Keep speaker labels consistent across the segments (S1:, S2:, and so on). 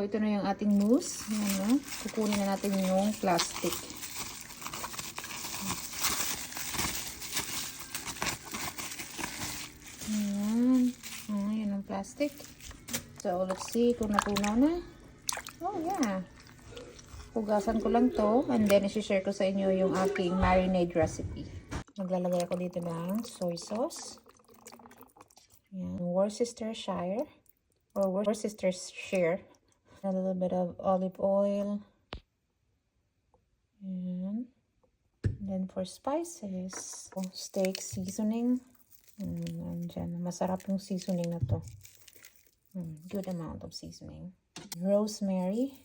S1: Ito na yung ating mousse. Ayan, kukunin na natin yung plastic. Ayan. Ayan ang plastic. So, let's see kung natunaw na. Oh, yeah. Hugasan ko lang to. And then, isi-share ko sa inyo yung aking marinade recipe. Maglalagay ako dito ng soy sauce. Ayan. Worcestershire. Or Worcestershire. A little bit of olive oil. And then for spices, steak seasoning. Andyan, masarap yung seasoning na to. Good amount of seasoning. Rosemary.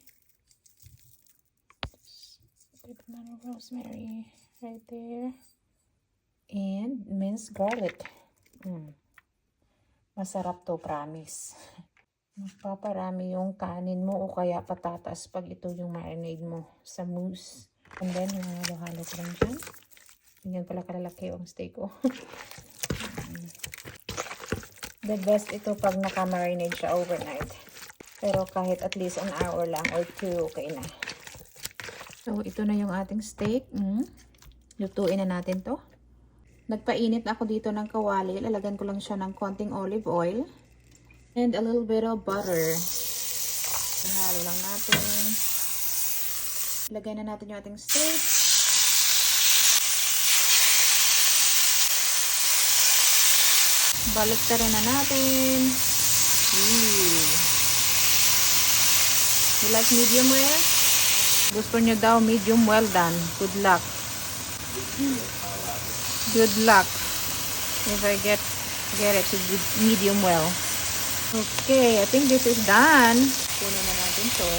S1: Good amount of rosemary right there. And minced garlic. Masarap to, promise. Magpaparami yung kanin mo o kaya patatas pag ito yung marinade mo sa mousse. And then, halo-halo ko lang dyan. Ganyan pala kalalaki yung steak ko. The best ito pag naka-marinade siya overnight. Pero kahit at least an hour lang or 2, okay na. So, ito na yung ating steak. Lutuin na natin to. Nagpainit na ako dito ng kawali. Lalagyan ko lang siya ng konting olive oil. And a little bit of butter. Halo lang natin. Ilagay na natin yung ating steak. Baliktarin na natin. You like medium well? Gusto nyo daw medium well done. Good luck. Good luck. If I get it to medium well. Okay, I think this is done. Kunin na natin to.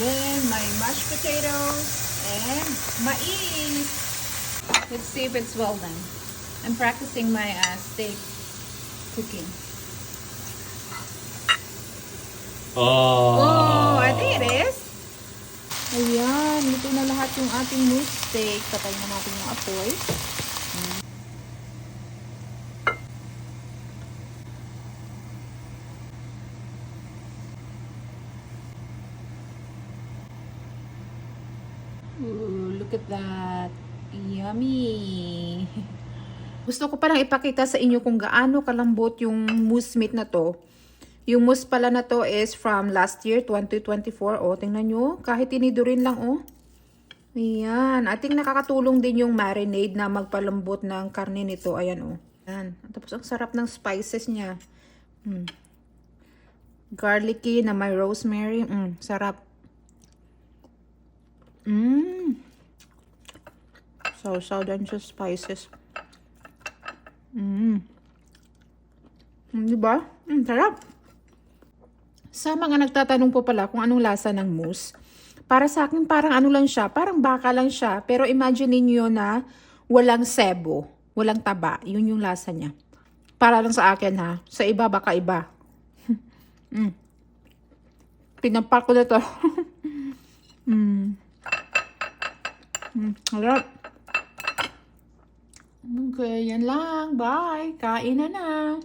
S1: Then, my mashed potatoes and mais. Let's see if it's well done. I'm practicing my steak cooking. Oh, I think it is. Ayan, luto na lahat yung ating mousse steak. Patay na natin yung apoy. Ooh, look at that. Yummy. Gusto ko palang ipakita sa inyo kung gaano kalambot yung mousse meat na to. Yung mousse pala na to is from last year, 2024. O, tingnan nyo. Kahit tinidurin lang, o. Ayan. I think nakakatulong din yung marinade na magpalambot ng karne nito. Ayan, o. Ayan. Tapos, ang sarap ng spices niya. Garlicky na may rosemary. Sarap. So din sa spices. Diba? Sarap. Sa mga nagtatanong po pala kung anong lasa ng mousse, para sa akin parang ano lang siya, parang baka lang siya. Pero imagine niyo na walang sebo, walang taba. Yun yung lasa niya. Para lang sa akin ha. Sa iba baka iba. Pinampak ko na to. Harap. Okay, yan lang. Bye. Kain na na.